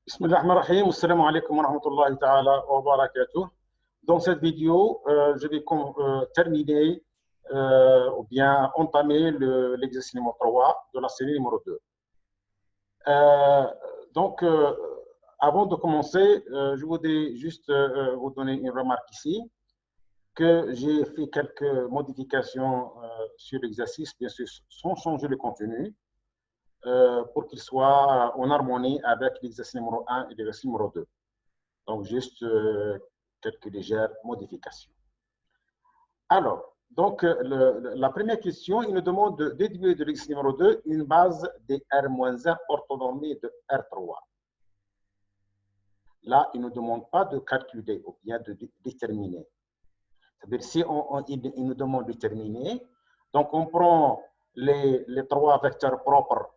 Bismillahirrahmanirrahim. Assalamu alaikum wa rahmatullahi ta'ala wa barakatuh. Dans cette vidéo, je vais terminer ou bien entamer l'exercice numéro 3 de la série numéro 2. Euh, donc, euh, Avant de commencer, je voudrais juste vous donner une remarque ici, que j'ai fait quelques modifications sur l'exercice, bien sûr, sans changer le contenu, pour qu'il soit en harmonie avec l'exercice numéro 1 et l'exercice numéro 2. Donc, juste quelques légères modifications. Alors, la première question, il nous demande de déduire de l'exercice numéro 2 une base des R-1 orthonormée de R3. Là, il ne nous demande pas de calculer ou bien de déterminer. C'est-à-dire, si il nous demande de déterminer, donc on prend les trois vecteurs propres,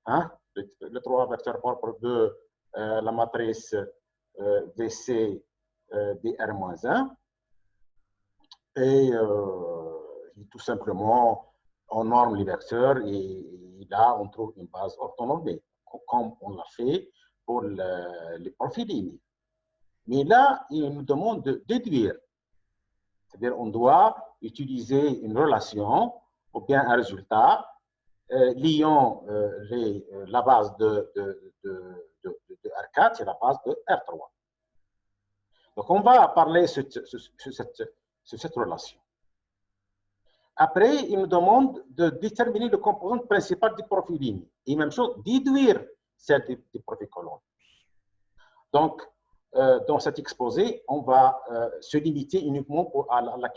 hein, les trois vecteurs propres de la matrice VC dr-1 et tout simplement on norme les vecteurs et là on trouve une base orthonormée comme on l'a fait pour les profils. Mais là il nous demande de déduire, c'est-à-dire on doit utiliser une relation ou bien un résultat liant la base de R4 et la base de R3. Donc, on va parler sur cette relation. Après, il nous demande de déterminer le composant principal du profil ligne. Et même chose, déduire celle du profil colonne. Donc, dans cet exposé, on va se limiter uniquement à la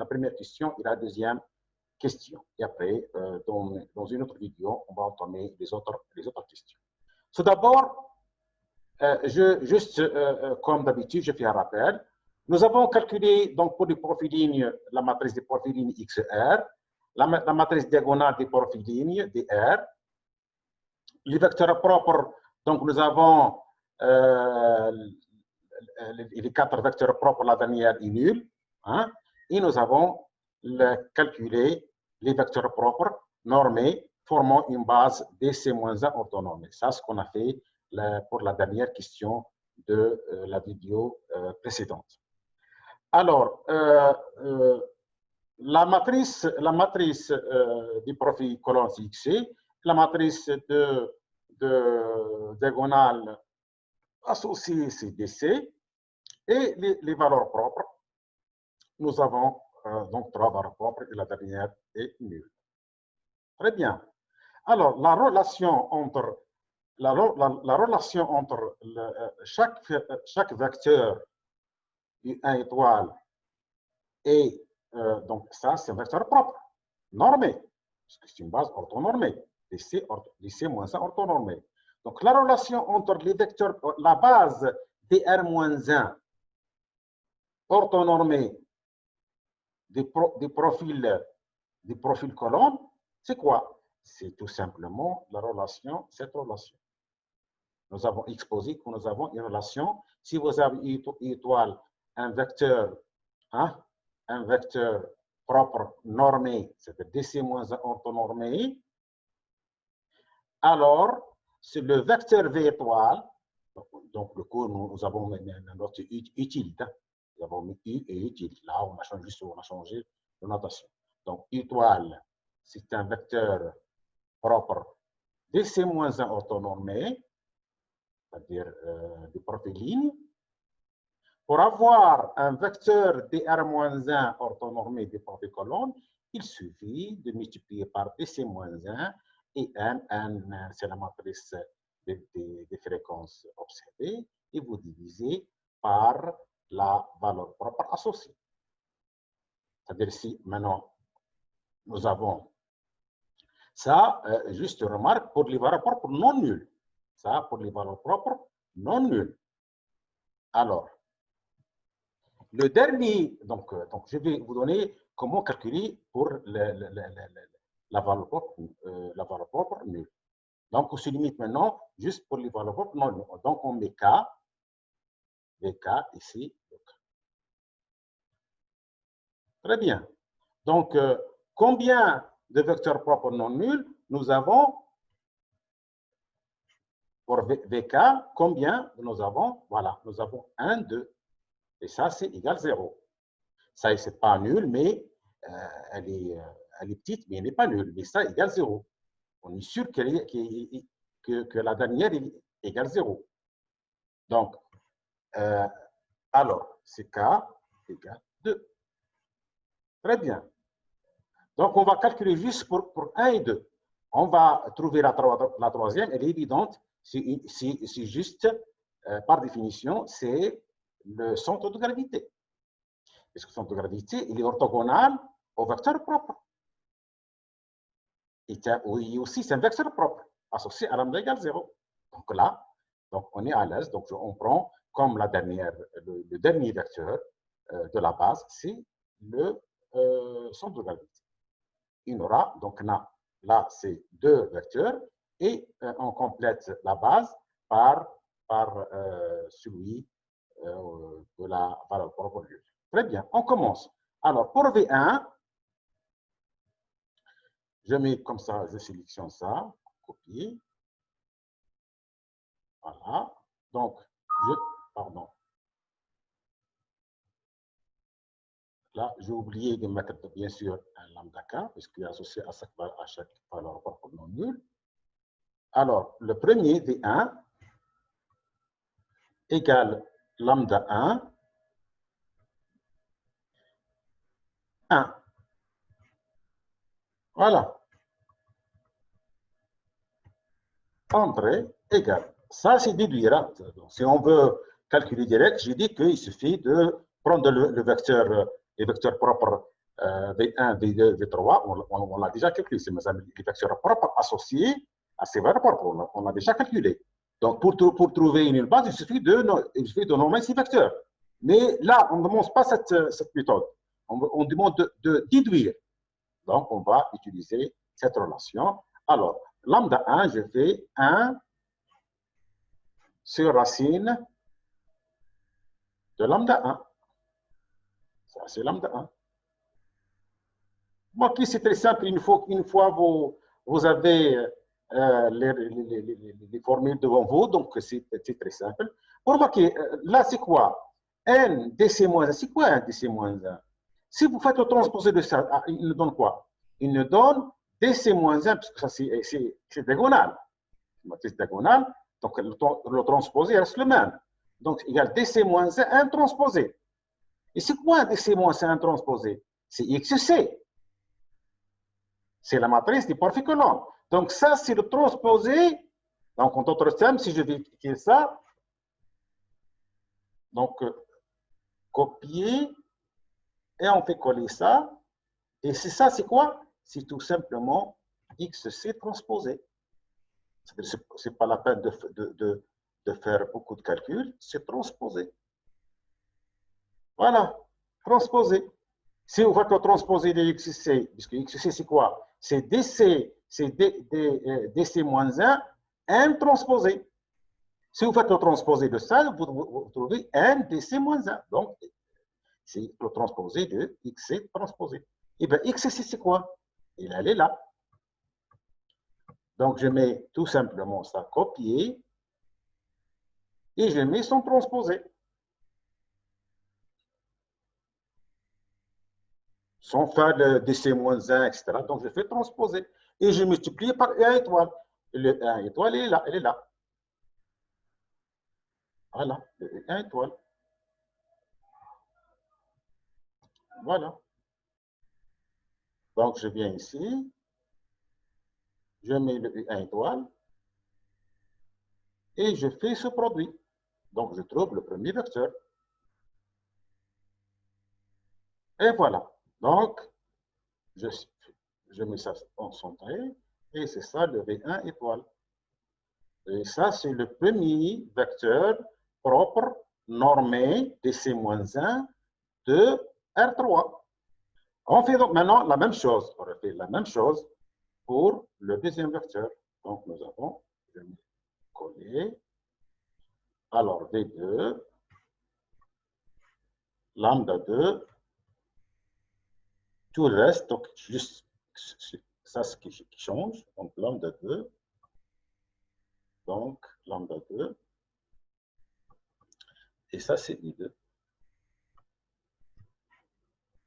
première question et la deuxième question. Et après, dans une autre vidéo, on va entamer les autres questions. Tout d'abord, comme d'habitude, je fais un rappel. Nous avons calculé donc pour les profils lignes la matrice des profils lignes XR, la matrice diagonale des profils lignes DR, les vecteurs propres. Donc nous avons les quatre vecteurs propres, la dernière est nulle, hein, et nous avons calculé les vecteurs propres normés formant une base DC-1 orthonormée. Ça, c'est ce qu'on a fait pour la dernière question de la vidéo précédente. Alors, la matrice du profil colonne XC, la matrice de diagonale associée CDC et les valeurs propres. Nous avons donc trois valeurs propres et la dernière est nulle. Très bien. Alors, la relation entre chaque vecteur U1 étoile et donc ça, c'est un vecteur propre, normé, parce que c'est une base orthonormée, DC-1 orthonormée. Donc, la relation entre les vecteurs, la base dr-1 orthonormée des profils colonnes, c'est quoi? C'est tout simplement cette relation. Nous avons exposé que nous avons une relation. Si vous avez U étoile, un vecteur propre normé, c'est DC-1 orthonormé, alors c'est le vecteur V étoile, donc le cours, nous avons notre utilité. Nous avons mis U et utile. Là, on a changé de notation. Donc, étoile, c'est un vecteur propre DC-1 orthonormé, c'est-à-dire des profils lignes. Pour avoir un vecteur dr-1 orthonormé des profils colonnes, il suffit de multiplier par DC-1 et N, c'est la matrice des fréquences observées, et vous divisez par la valeur propre associée. C'est-à-dire si maintenant nous avons ça, juste remarque pour les valeurs propres non nulles. Ça, pour les valeurs propres non nulles. Alors, le dernier, donc je vais vous donner comment calculer pour la valeur propre nulle. Donc, on se limite maintenant juste pour les valeurs propres non nulles. Donc, on met K, VK ici. Très bien. Donc, combien de vecteurs propres non nuls nous avons? pour VK, combien nous avons? Voilà, nous avons 1, 2. Et ça, c'est égal 0. Ça, c'est pas nul, mais elle est petite, mais elle n'est pas nulle. Mais ça, égale 0. On est sûr que la dernière est égale 0. Donc, alors, c'est K égale 2. Très bien. Donc, on va calculer juste pour 1 et 2. On va trouver la troisième, elle est évidente. C'est juste, par définition, c'est le centre de gravité. Parce que le centre de gravité, il est orthogonal au vecteur propre. Et oui, aussi, c'est un vecteur propre, associé à lambda égale 0. Donc là, donc on est à l'aise. Donc, on prend comme le dernier vecteur de la base, c'est le centre de gravité. Il y aura, donc là c'est 2 vecteurs, et on complète la base par celui de la valeur propre. Très bien, on commence. Alors, pour V1, je mets comme ça, je sélectionne ça, copier. Voilà. Donc, pardon. Là, j'ai oublié de mettre, bien sûr, un lambda K, puisqu'il est associé à chaque valeur propre non nulle. Alors, le premier, V1, égale lambda 1, 1. Voilà. Entrée égale. Ça, c'est déduire. Hein. Donc, si on veut calculer direct, j'ai dit qu'il suffit de prendre les vecteurs propres V1, V2, V3. On l'a déjà calculé. C'est les vecteurs propres associés à ces valeurs propres. On l'a déjà calculé. Donc, pour trouver une base, il suffit de nommer ces vecteurs. Mais là, on ne demande pas cette méthode. On demande de déduire. Donc, on va utiliser cette relation. Alors, lambda 1, je fais 1 sur racine de lambda 1. Ça, c'est lambda 1. Bon, qui c'est très simple. Une fois vous avez les formules devant vous, donc c'est très simple. Pour remarquer, là, c'est quoi? N dc-1, c'est quoi un dc-1? Si vous faites le transposé de ça, il nous donne quoi? Il nous donne dc-1, parce que ça, c'est diagonal. Matrice diagonale, donc le transposé reste le même. Donc, égal dc-1 transposé. Et c'est quoi dc-1 transposé? C'est xc. C'est la matrice du Porphyry-Coulomb. Donc, ça, c'est le transposé. Donc, en d'autres termes, si je vais cliquer ça, donc, copier, et on fait coller ça. Et c'est ça, c'est quoi? C'est tout simplement XC transposé. Ce n'est pas la peine de faire beaucoup de calculs, c'est transposé. Voilà, transposé. Si vous faites le transposé de XC, puisque XC c'est quoi? C'est DC, c'est DC-1, N transposé. Si vous faites le transposé de ça, vous trouvez N DC-1. Donc, c'est le transposé de XC transposé. Et bien, XC c'est quoi? Elle est là. Donc, je mets tout simplement ça copier et je mets son transposé. Sans faire le DC-1, etc. Donc, je fais transposer. Et je multiplie par 1 étoile. Le 1 étoile, elle est là. Elle est là. Voilà, le 1 étoile. Voilà. Donc, je viens ici. Je mets le 1 étoile. Et je fais ce produit. Donc, je trouve le premier vecteur. Et voilà. Donc, je mets ça en centré. Et c'est ça le V1 étoile. Et ça, c'est le premier vecteur propre, normé, DC-1 de R3. On fait donc maintenant la même chose. On refait la même chose pour le deuxième vecteur. Donc, nous avons, je vais coller. Alors, V2, lambda 2, tout le reste, donc juste, ça, ce qui change. Donc, lambda 2, Donc, lambda 2. Et ça, c'est I2.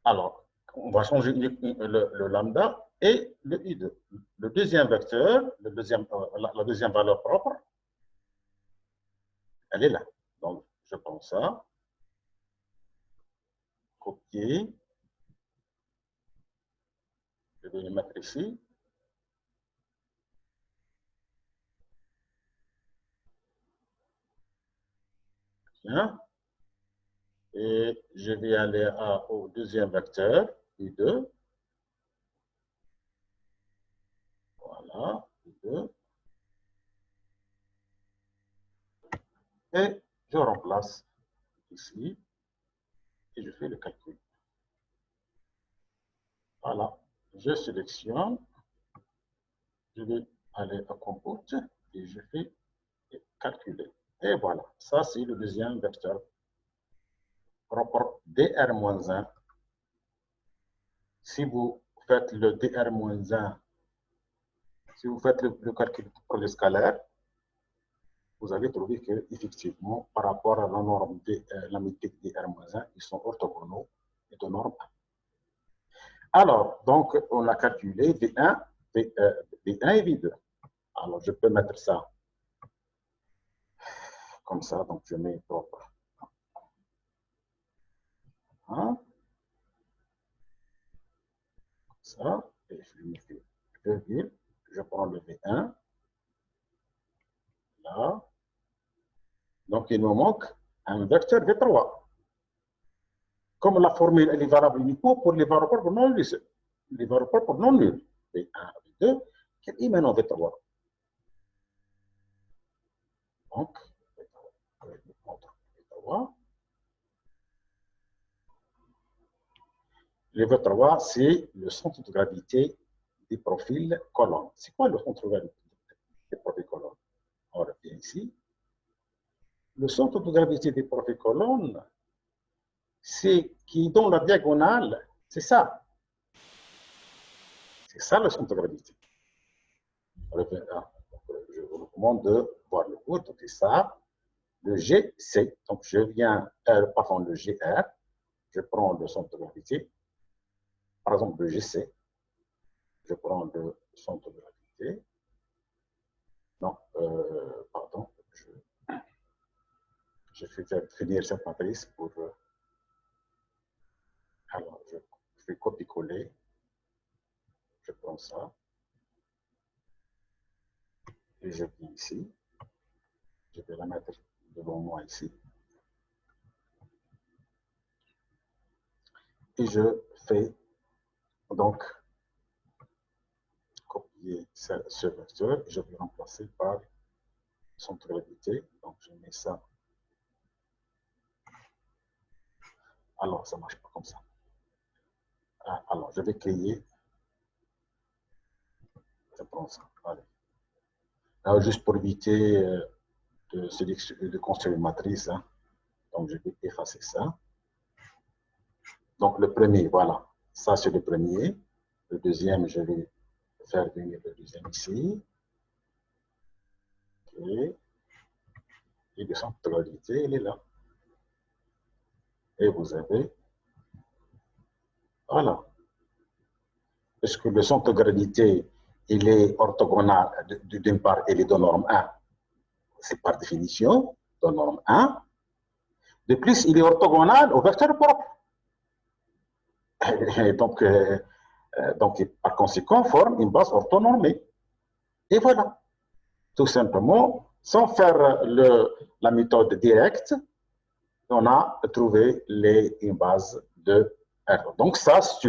Alors, on va changer le lambda et le I2. Le deuxième vecteur, la deuxième valeur propre, elle est là. Donc, je prends ça, copier, je vais le mettre ici. Bien. Et je vais aller au deuxième vecteur, I2. Voilà, I2. Et je remplace ici et je fais le calcul. Voilà, je sélectionne, je vais aller à Compute et je fais calculer. Et voilà, ça c'est le deuxième vecteur propre dr-1. Si vous faites le dr-1, si vous faites le calcul pour les scalaires, vous allez trouver que effectivement, par rapport à la norme de la métrique dr-1, ils sont orthogonaux et de norme 1. Alors, donc, on a calculé V1, V1 et V2. Alors, je peux mettre ça comme ça, donc je mets propre. Hein? Ça, et je lui fais virgule, je prends le V1, là. Donc, il me manque un vecteur V3. Comme la formule elle est valable uniquement pour les variables propres non nuls. Les variables propres non nuls. V1, V2, quel est maintenant V3? Donc, V3. Le V3, c'est le centre de gravité des profils colonnes. C'est quoi le centre de gravité des profils colonnes? On revient ici. Le centre de gravité des profils colonnes, c'est qui est dans la diagonale, c'est ça. C'est ça le centre de gravité. Je vous recommande de voir le cours. Donc, c'est ça, le GC. Donc, je viens, pardon, le GR. Je prends le centre de gravité. Par exemple, le GC. Je prends le centre de gravité. Non, pardon. Je fais finir cette matrice pour. Alors, je fais copier-coller. Je prends ça. Et je viens ici. Je vais la mettre devant moi ici. Et je fais donc copier ce vecteur. Et je vais remplacer par centre de gravité. Donc, je mets ça. Alors, ça ne marche pas comme ça. Alors, je vais créer. Je prends ça. Allez. Alors, juste pour éviter de construire une matrice, hein. Donc, je vais effacer ça. Donc, le premier, voilà. Ça, c'est le premier. Le deuxième, je vais faire venir le deuxième ici. Okay. Et le centre de gravité, il est là. Et vous avez, voilà. Est-ce que le centre de gravité, il est orthogonal, d'une part, il est de norme 1. C'est par définition de norme 1. De plus, il est orthogonal au vecteur propre. Et donc, par conséquent, forme une base orthonormée. Et voilà. Tout simplement, sans faire la méthode directe, on a trouvé une base de R. Donc, ça, c'est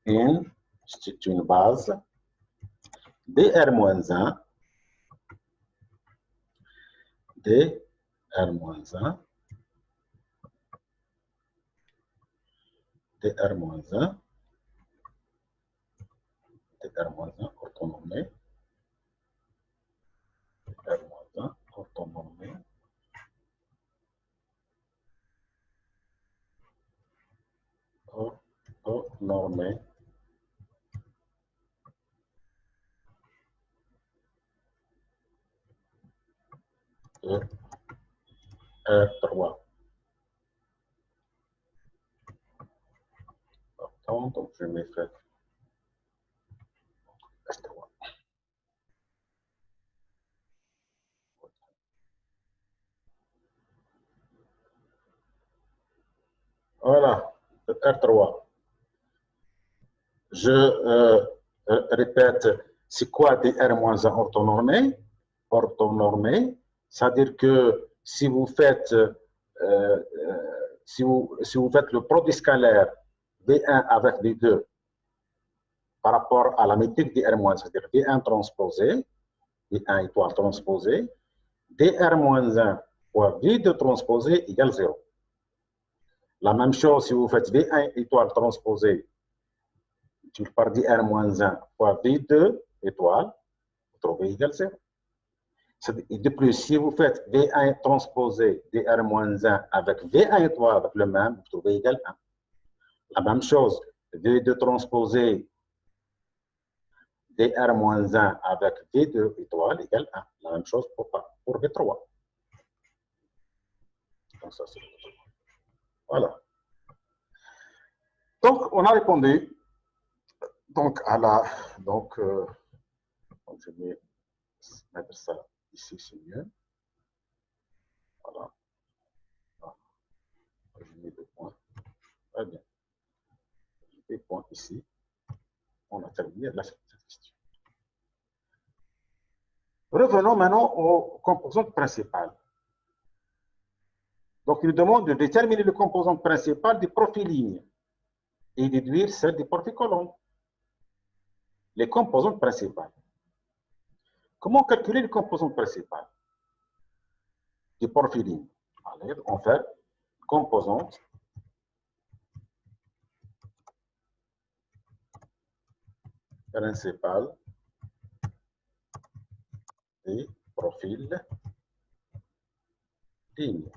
une base dr-1, dr-1, dr-1, dr-1 orthonormé, dr-1 orthonormé, orthonormé, E, R3. Donc, je mets fait R3. Voilà, R3. Je répète, c'est quoi des R-1 orthonormés? Orthonormés, c'est-à-dire que si vous faites, si vous faites le produit scalaire V1 avec V2 par rapport à la métrique des R-, c'est-à-dire V1 transposé, V1 étoile transposé, dr-1 fois V2 transposé égale 0. La même chose si vous faites V1 étoile transposé par dr-1 fois V2 étoile, vous trouvez égal 0. Et de plus, si vous faites V1 transposé dr-1 avec V1 étoile avec le même, vous trouvez égal 1. La même chose, V2 transposé dr-1 avec V2 étoile égale 1. La même chose pour V3. Donc, ça, c'est voilà. Donc, on a répondu donc à la. Donc je vais mettre ça ici, c'est mieux. Voilà. Je mets 2 points. Très bien. Je mets 2 points ici. On a terminé cette question. Revenons maintenant aux composantes principales. Donc, il nous demande de déterminer les composantes principales des profils lignes et déduire celles des profils colonnes. Les composantes principales. Comment calculer les composantes principales des profils lignes? Allez, on fait composantes principales des profils lignes.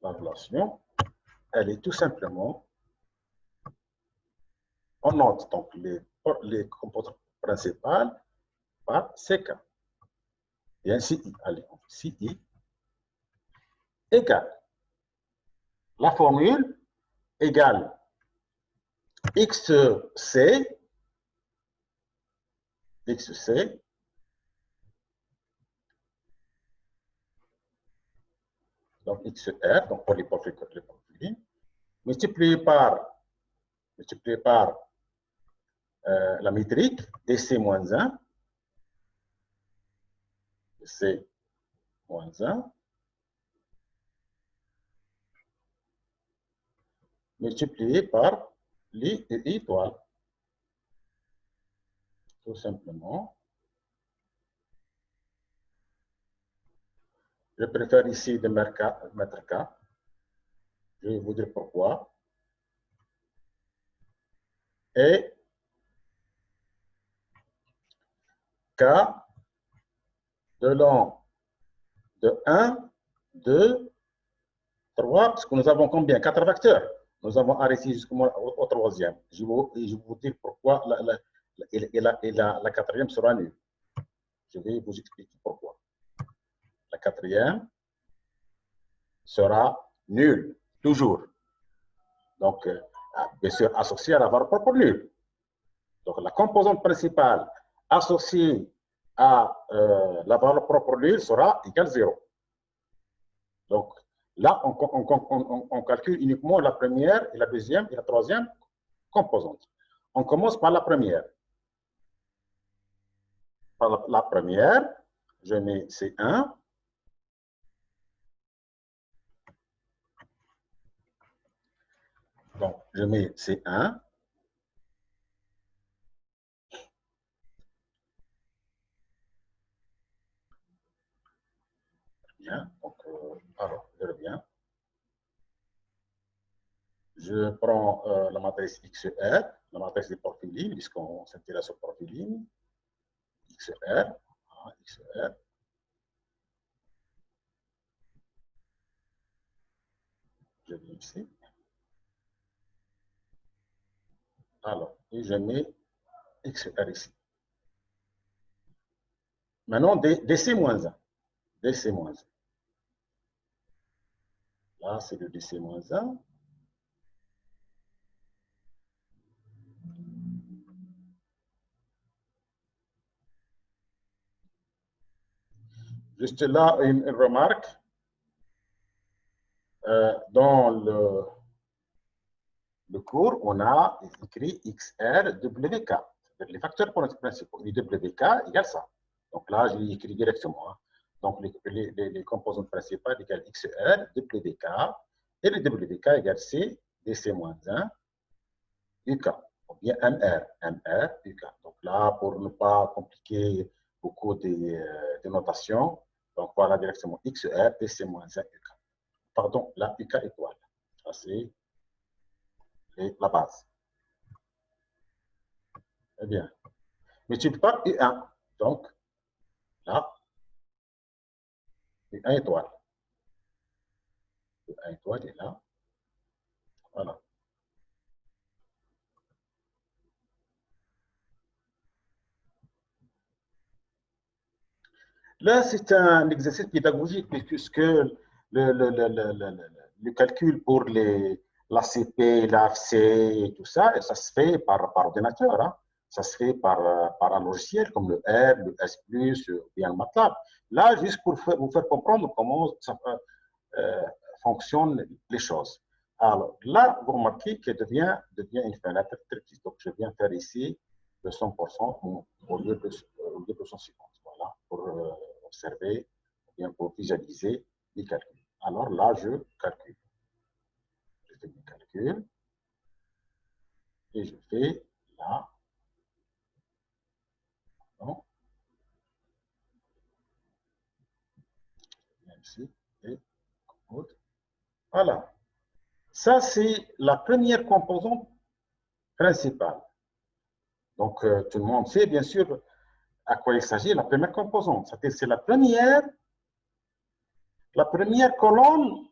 La relation, elle est tout simplement, on note donc les composantes principales par CK. Et ainsi, allez, si I égale la formule égale XC, donc XR, donc pour les profils multiplié par la métrique DC-1, DC-1, multiplié par l'I étoile. Tout simplement. Je préfère ici de mettre K. Je vais vous dire pourquoi. Et K de long de 1, 2, 3, parce que nous avons combien? 4 vecteurs. Nous avons arrêté jusqu'au troisième. Je vais vous dire pourquoi la quatrième sera nulle. Je vais vous expliquer pourquoi. La quatrième sera nulle, toujours. Donc, bien sûr, associée à la valeur propre nulle. Donc, la composante principale associée à la valeur propre nulle sera égale 0. Donc, là, on calcule uniquement la première et la deuxième et la troisième composante. On commence par la première. Par la première, je mets C1. Donc, je mets C1. Bien. Donc, alors, je reviens. Je prends la matrice XR, la matrice des profils lignes, puisqu'on s'intéresse aux profils lignes. XR, XR. Je viens ici. Alors, et je mets XR ici. Maintenant, DC-1. DC-1. Là, c'est le DC-1. Juste là, une remarque. Dans le cours, on a écrit XR WK. Les facteurs principaux. WK égale ça. Donc là, je l'ai écrit directement. Hein. Donc les composantes principales égale XR, WK, et le WK égale C, DC-1, UK, ou bien MR, UK. Donc là, pour ne pas compliquer beaucoup des notations, donc voilà directement XR, DC-1, UK. Pardon, la UK étoile. Ça, c'est la base. Très bien. Multiplie par U1. Donc, là, U1 étoile. U1 étoile est là. Voilà. Là, c'est un exercice pédagogique puisque le calcul pour l'ACP, l'AFC et tout ça, ça se fait par ordinateur. Hein. Ça se fait par un logiciel comme le R, le S+, ou bien le MATLAB. Là, juste pour vous faire comprendre comment ça fonctionnent les choses. Alors là, vous remarquez qu'elle devient une fenêtre très petite. Donc, je viens faire ici le 100% au lieu de 150. Voilà, pour observer, bien pour visualiser les calculs. Alors là, je calcule. Je fais mes calculs et je fais là. Non. Ici et voilà. Ça, c'est la première composante principale. Donc, tout le monde sait, bien sûr, à quoi il s'agit, la première composante. C'est la première colonne,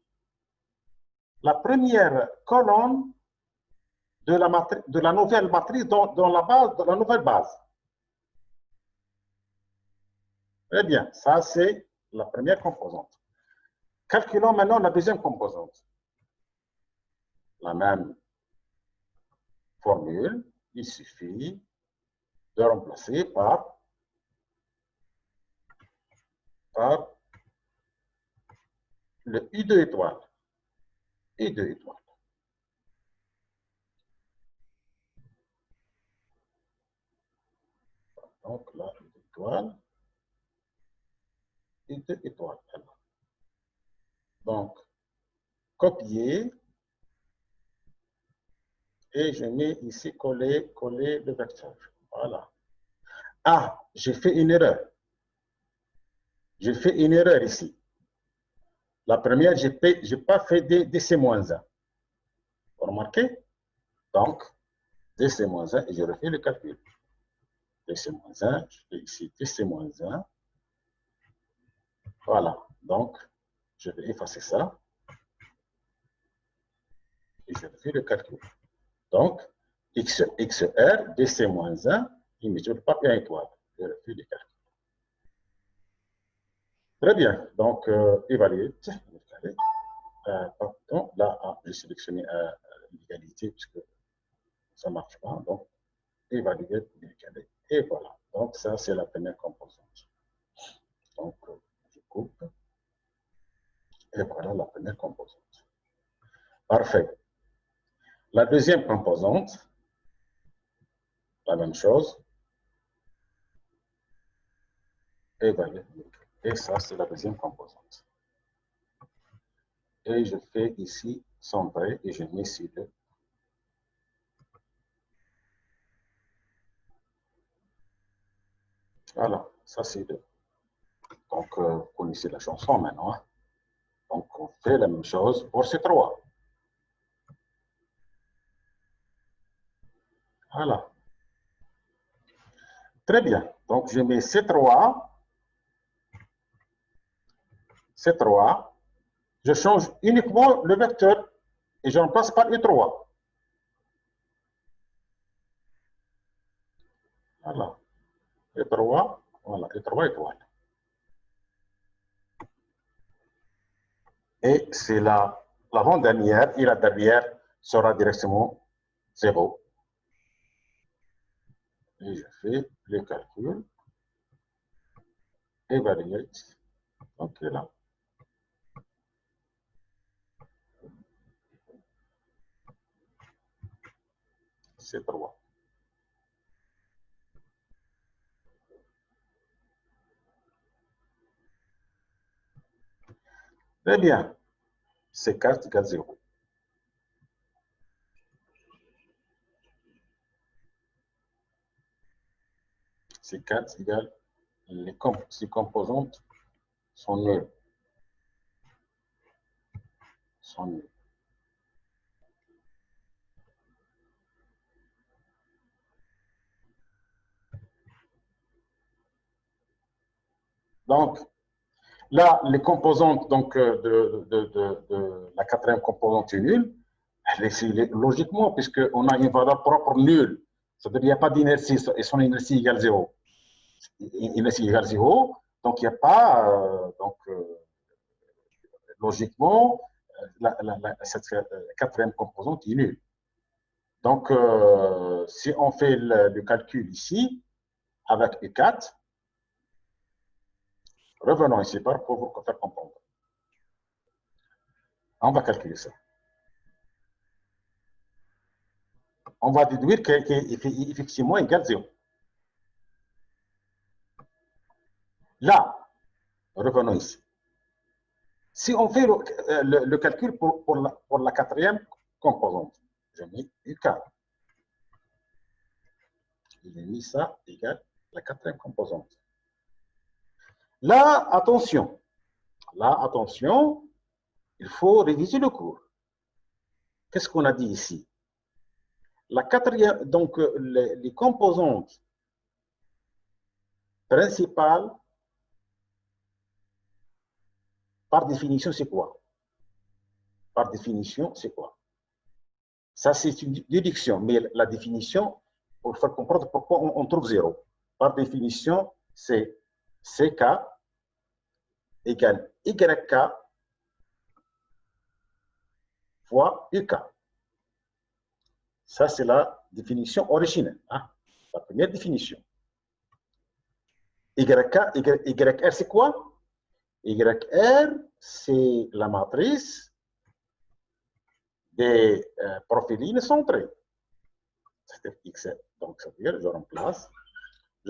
de la nouvelle matrice dans la base, de la nouvelle base. Très bien, ça c'est la première composante. Calculons maintenant la deuxième composante. La même formule, il suffit de remplacer par le I2 étoile. I2 étoile. Donc là, I2 étoile. I2 étoile. Donc, copier. Et je mets ici coller le vecteur. Voilà. Ah, j'ai fait une erreur. J'ai fait une erreur ici. La première, je n'ai pas fait DC-1. Vous remarquez? Donc, DC-1 et je refais le calcul. DC-1, je fais ici DC-1. Voilà. Donc, je vais effacer ça. Et je refais le calcul. Donc, XR, DC-1, il ne pas une étoile. Je refais le calcul. Très bien. Donc, évaluer. Pardon, là, j'ai sélectionné l'égalité puisque ça ne marche pas. Donc, évaluer l'égalité. Et voilà. Donc, ça, c'est la première composante. Donc, je coupe. Et voilà la première composante. Parfait. La deuxième composante, la même chose. Évaluer. Et ça, c'est la deuxième composante. Et je fais ici centrer et je mets ici le. Voilà, ça c'est le. Donc, vous connaissez la chanson maintenant. Hein? Donc, on fait la même chose pour ces trois. Voilà. Très bien. Donc, je mets C3. C3. Je change uniquement le vecteur et je remplace par E3. Voilà. E3. Voilà, E3 étoile. Et c'est l'avant-dernière et la dernière sera directement 0. Et je fais le calcul. Evaluate. Donc là. C'est 3. Très bien. C'est 4 égale 0. C'est 4 égale ces composantes sont nulles. Sont nulles. Donc, là, les composantes donc, de la quatrième composante est nulle. Logiquement, puisqu'on a une valeur propre nulle. C'est-à-dire qu'il n'y a pas d'inertie et son inertie égale 0. Inertie égale 0. Donc, il n'y a pas. Logiquement, cette quatrième composante est nulle. Donc, si on fait le calcul ici, avec E4, revenons ici pour vous faire comprendre. On va calculer ça. On va déduire qu'il est effectivement égal à 0. Là, revenons ici. Si on fait le calcul pour la quatrième composante, je mets U4. J'ai mis ça égal à la quatrième composante. Là, attention. Là, attention, il faut réviser le cours. Qu'est-ce qu'on a dit ici? La quatrième, donc les composantes principales, par définition, c'est quoi? Par définition, c'est quoi? Ça, c'est une déduction, mais la définition, pour faire comprendre pourquoi on trouve 0. Par définition, c'est CK égale YK fois UK. Ça, c'est la définition originelle, hein? La première définition. YR, c'est quoi? YR, c'est la matrice des profilines centrées. C'est X. Donc, ça veut dire, je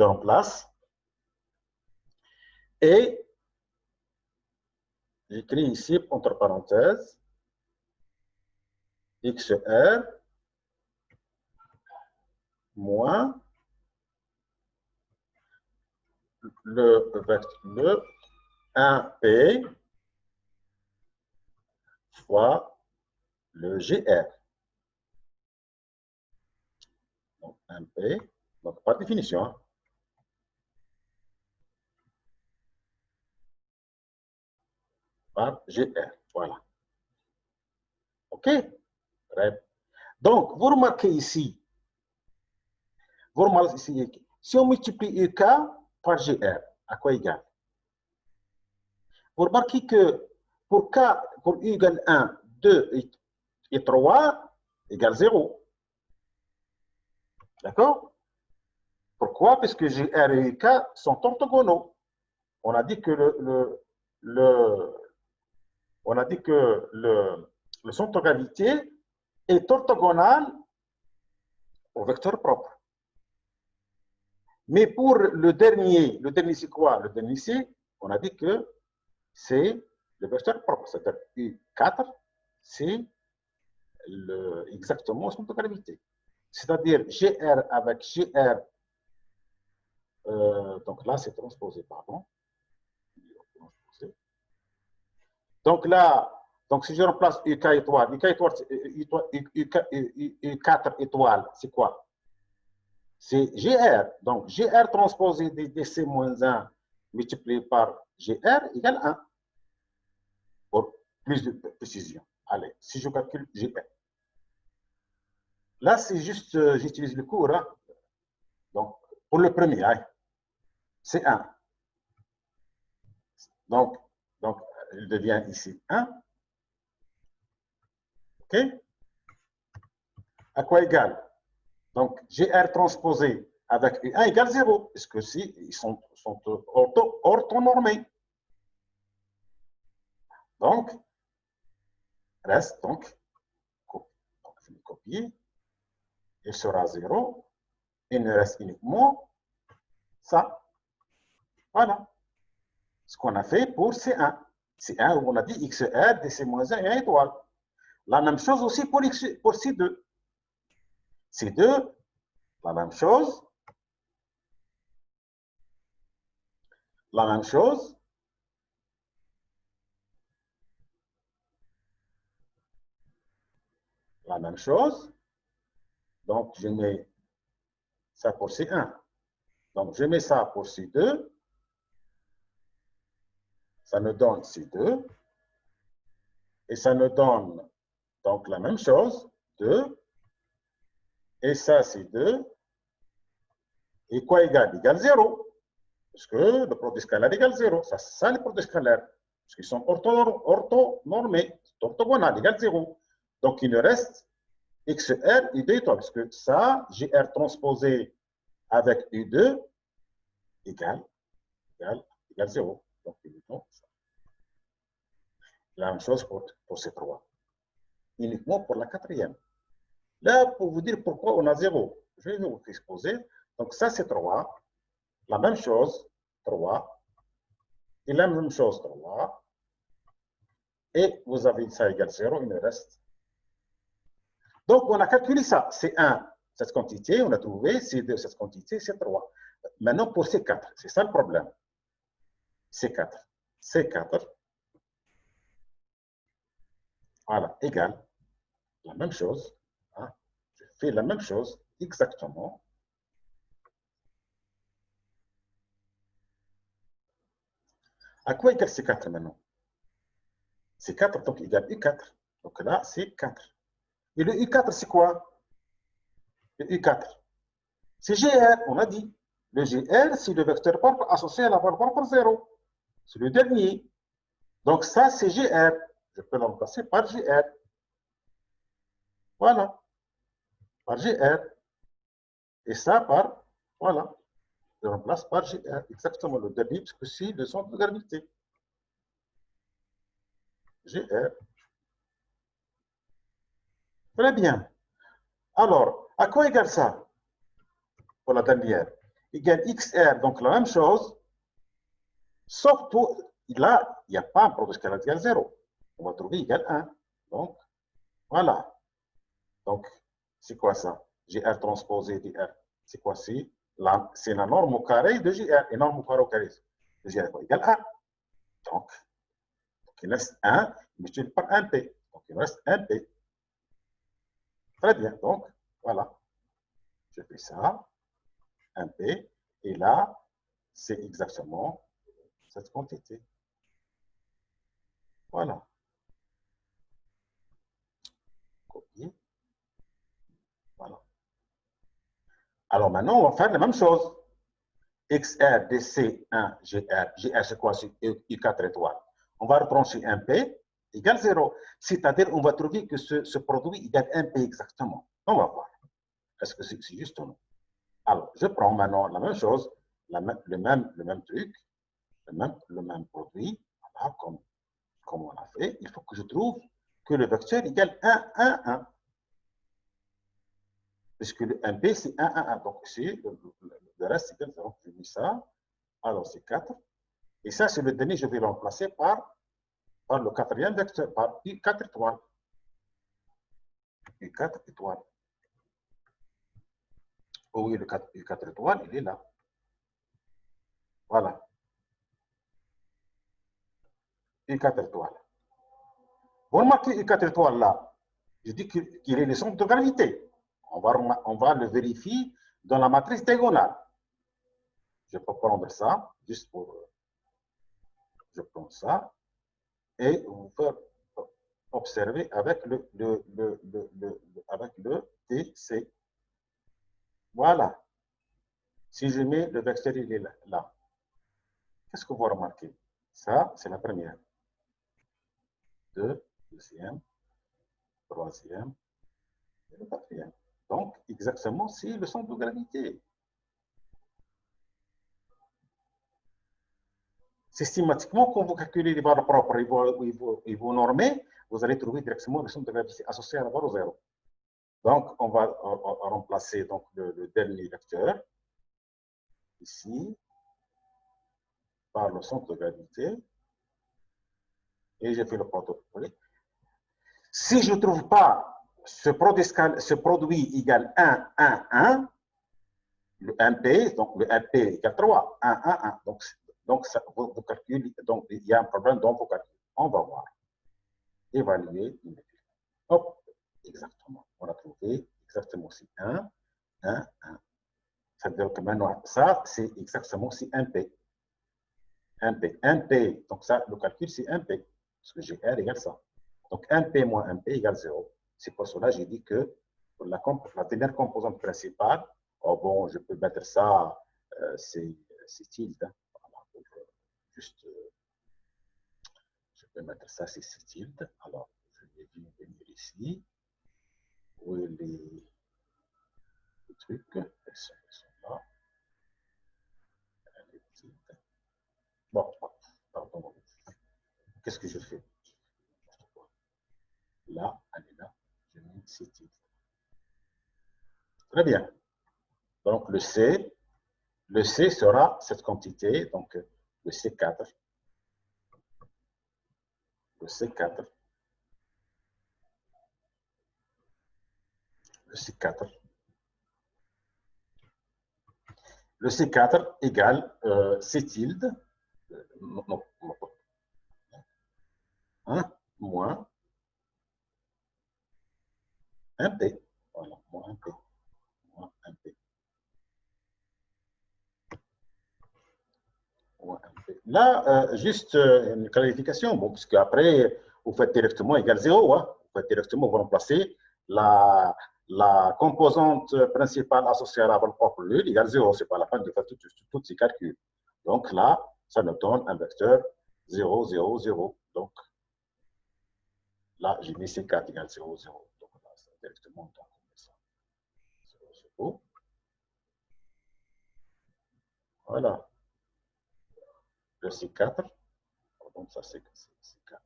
remplace, et j'écris ici, entre parenthèses, XR moins le 1P fois le GR. Donc, 1P, donc par définition. Hein. Par GR, voilà. OK? Donc, vous remarquez ici, si on multiplie UK par GR, à quoi égal? Vous remarquez que pour U égale 1, 2 et 3 égale 0. D'accord? Pourquoi? Parce que GR et UK sont orthogonaux. On a dit que le centre de gravité est orthogonal au vecteur propre. Mais pour le dernier c'est quoi? Le dernier c'est, on a dit que c'est le vecteur propre, c'est-à-dire U4, c'est exactement le centre de gravité. C'est-à-dire GR avec GR, donc là c'est transposé, pardon. Donc là, donc si je remplace UK étoile, U4 étoile, c'est quoi? C'est GR. Donc GR transposé de DC-1 multiplié par GR égale 1. Pour plus de précision. Allez, si je calcule GR. Là, c'est juste, j'utilise le cours. Hein. Donc, pour le premier, hein. c'est 1. Donc, il devient ici 1. OK? À quoi égal? Donc, GR transposé avec U1 égale 0, puisque si ils sont orthonormés. Donc, reste donc, je vais copier, il sera 0, il ne reste uniquement ça. Voilà ce qu'on a fait pour C1. C1, où on a dit XR, DC-1 et 1 étoile. La même chose aussi pour C2. C2, la même chose. La même chose. La même chose. Donc, je mets ça pour C1. Donc, je mets ça pour C2. Ça me donne C2. Et ça me donne donc la même chose, 2. Et ça, c'est 2. Et quoi égale? Égale 0. Parce que le produit scalaire égale 0. Ça, c'est ça les produits scalaires. Parce qu'ils sont orthonormés. Orthogonal égale 0. Donc, il ne reste XR, U2 étoile. Parce que ça, GR transposé avec U2 égale 0. Donc, la même chose pour ces trois. Uniquement pour la quatrième. Là, pour vous dire pourquoi on a 0, je vais vous exposer. Donc, ça, c'est 3. La même chose, 3. Et la même chose, 3. Et vous avez ça égale 0, il me reste. Donc, on a calculé ça. C'est 1, cette quantité, on a trouvé. C'est 2, cette quantité, c'est 3. Maintenant, pour C4, c'est ça le problème. C4. C4, voilà, égale la même chose. Hein. Je fais la même chose, exactement. À quoi égale C4 maintenant? C4, donc, égale U4. Donc là, c'est 4. Et le U4, c'est quoi? Le U4, c'est GR, on a dit. Le GR, c'est le vecteur propre associé à la valeur propre 0. C'est le dernier. Donc ça, c'est GR. Je peux le remplacer par GR. Voilà. Par GR. Et ça par, voilà. Je remplace par GR. Exactement le dernier, parce que c'est le centre de gravité. GR. Très bien. Alors, à quoi égale ça? Pour la dernière. Égale XR, donc la même chose, sauf pour, là, il n'y a pas un produit scalaire égal 0. On va trouver égal 1. Donc, voilà. Donc, c'est quoi ça? GR transposé DR. C'est quoi? C'est la norme au carré de GR. Et norme au carré de GR est égale 1. Donc, il reste 1 multiplié par 1P. Donc, il reste 1P. Très bien. Donc, voilà. Je fais ça. 1P. Et là, c'est exactement cette quantité. Voilà. Copier. Voilà. Alors maintenant, on va faire la même chose. XR, DC1, GR. GR, c'est quoi? C'est U4 étoiles. On va retrancher un P égale 0. C'est-à-dire, on va trouver que ce produit égale un P exactement. On va voir. Est-ce que c'est juste ou non? Alors, je prends maintenant la même chose, le même truc, le même produit. Voilà, comme on a fait. Il faut que je trouve que le vecteur égale 1, 1, 1. Puisque le MP, c'est 1, 1, 1. Donc, ici, le reste, c'est 0. Je mets ça. Alors, c'est 4. Et ça, c'est le dernier, je vais le remplacer par le quatrième vecteur, par U4 étoiles. U4 étoiles. Oh oui, le U4 étoiles, il est là. Voilà. U4 étoiles. Vous remarquez U4 étoiles là, je dis qu'il est le centre de gravité. On va le vérifier dans la matrice diagonale. Je peux prendre ça, juste pour... Je prends ça, et vous faire observer avec avec le TC. Voilà. Si je mets le vecteur, il est là. qu'est-ce que vous remarquez? Ça, c'est la première. Deuxième, troisième et le quatrième. Donc, exactement, c'est le centre de gravité. Systématiquement, quand vous calculez les barres propres et vous normez, vous allez trouver directement le centre de gravité associé à la barre au zéro. Donc, on va remplacer donc, le dernier vecteur ici par le centre de gravité. Et j'ai fait le protocole. Si je ne trouve pas ce produit égale 1, 1, 1, le 1P, donc le 1P égale 3, 1, 1, 1. Donc ça, vous calculez, donc il y a un problème dans vos calculs. On va voir. Évaluer. Hop, exactement. On a trouvé exactement aussi 1, 1, 1. Ça veut dire que maintenant, ça, c'est exactement aussi 1P. 1P. 1P, donc ça, le calcul, c'est 1P. Parce que GR égale ça. Donc 1P moins 1P égale 0. C'est pour cela que j'ai dit que pour la dernière composante principale, oh bon, je peux mettre ça, c'est tilde. Voilà, juste, je peux mettre ça, c'est tilde. Alors, je vais venir ici. Où est les trucs? Elles sont là. Les tildes. Bon, pardon. Qu'est-ce que je fais? Là, elle est là. Je mets ces tildes. Très bien. Donc, le C sera cette quantité, donc le C4. Le C4. Le C4. Le C4 égale C tilde, non, 1 moins 1P. Voilà, moins 1P. Moins 1P. Là, juste une clarification, bon, parce qu'après, vous faites directement égal 0. Hein. Vous faites directement, vous remplacez la composante principale associée à la valeur propre de égale 0. Ce n'est pas la peine de faire tous ces calculs. Donc là, ça nous donne un vecteur 0, 0, 0. Donc là, j'ai mis C4 égale 0, 0. Donc là, c'est directement dans ça. 0, 0. Voilà. Le C4. Donc ça, c'est C4.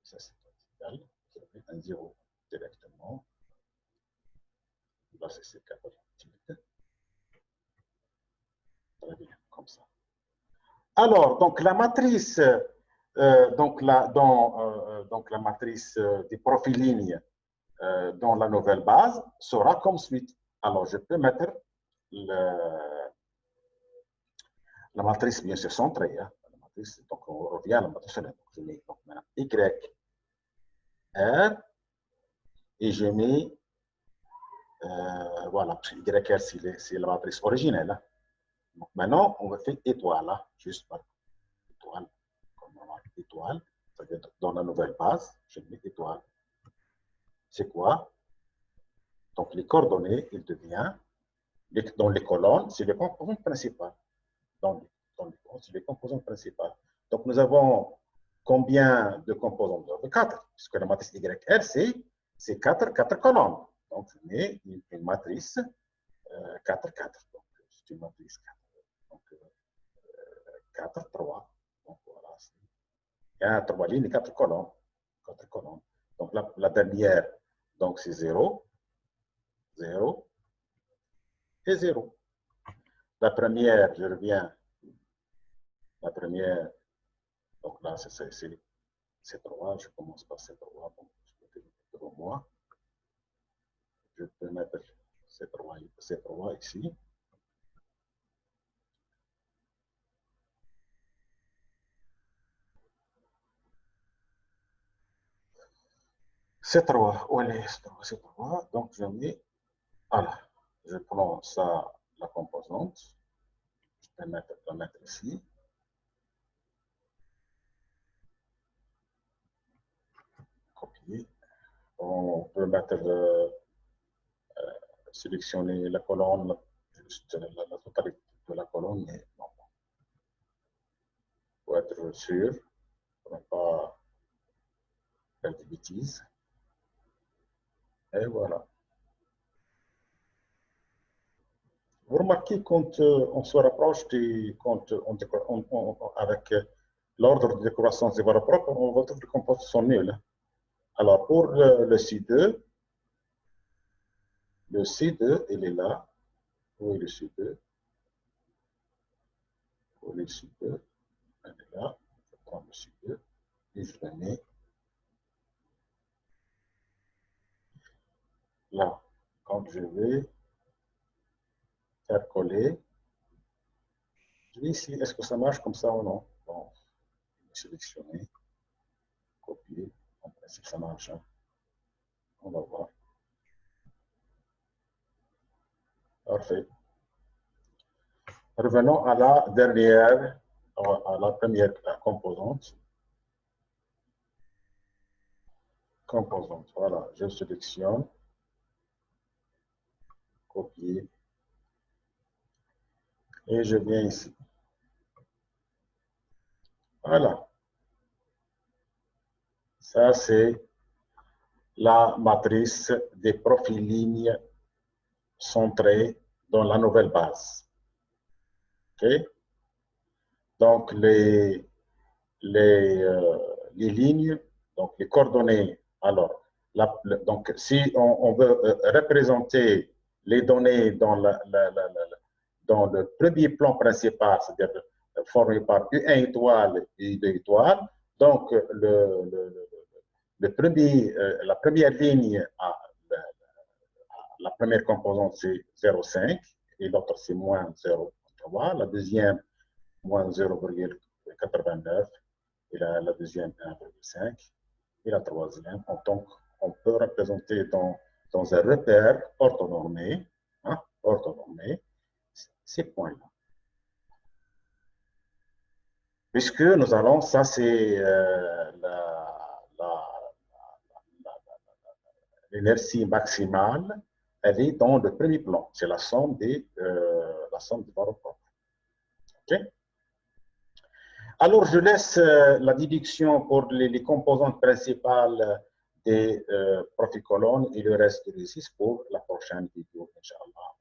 Ça, c'est égal. Vous avez un 0 directement. Là, c'est C4. Très bien, comme ça. Alors, donc la matrice, donc la matrice des profillignes dans la nouvelle base sera comme suit. Alors, je peux mettre la matrice bien sûr centrée. Hein. La matrice, donc, on revient à la matrice. Donc, je mets donc, maintenant Y, R, et je mets, voilà, YR, c'est la matrice originelle. Hein. Donc, maintenant, on va faire étoile, hein, juste par étoile. Comme on marque étoile, ça veut dire dans la nouvelle base, je mets étoile. C'est quoi? Donc, les coordonnées, il devient, dans les colonnes, c'est les composantes principales. Dans les colonnes, c'est les composantes principales. Donc, nous avons combien de composantes? 4, puisque la matrice YR, c'est 4 colonnes. Donc, je mets une matrice 4, 4. Donc, c'est une matrice 4. Donc, 4, 3. Donc, voilà. Il y a 3 lignes et 4 colonnes. 4 colonnes. Donc, la dernière, donc c'est 0, 0 et 0. La première, je reviens. La première, donc là, c'est 3. Je commence par C3. Bon, je peux faire devant moi. Je peux mettre C3 ici. C3, où est C3? Donc, je mets, voilà, je prends ça, la composante. Je peux la mettre ici. Copier. On peut mettre sélectionner la colonne, juste la totalité de la colonne, mais non. sûr, pour ne pas faire de bêtises. Et voilà. Vous remarquez quand on se rapproche avec l'ordre de décoration des valeurs propres, on retrouve les composants sont nuls. Alors, pour le C2, il est là. Où est le C2? Où est le C2? Il est là. Je prends le C2 et je le mets là. Quand je vais faire coller, je vais ici, est-ce que ça marche comme ça ou non? Bon, je vais sélectionner, copier. En principe, ça marche. Hein. On va voir. Parfait. Revenons à la dernière, à la première composante. Composante, voilà, je sélectionne, copier, et je viens ici. Voilà. Ça, c'est la matrice des profils lignes centrés dans la nouvelle base. OK? Donc, les lignes, donc les coordonnées. Alors, donc, si on veut représenter les données dans le premier plan principal, c'est-à-dire formé par U1 étoile et U2 étoile, donc la première ligne, la première composante, c'est 0,5 et l'autre, c'est moins 0,3. La deuxième, moins 0,89 et la deuxième 1,5 et la troisième. Donc, on peut représenter dans un repère orthonormé, ces points-là. Puisque nous allons, ça c'est l'inertie maximale, elle est dans le premier plan. C'est la somme des valeurs propres. OK? Alors, je laisse la déduction pour les composantes principales des profils colonnes et le reste de l'exercice pour la prochaine vidéo, Inch'Allah.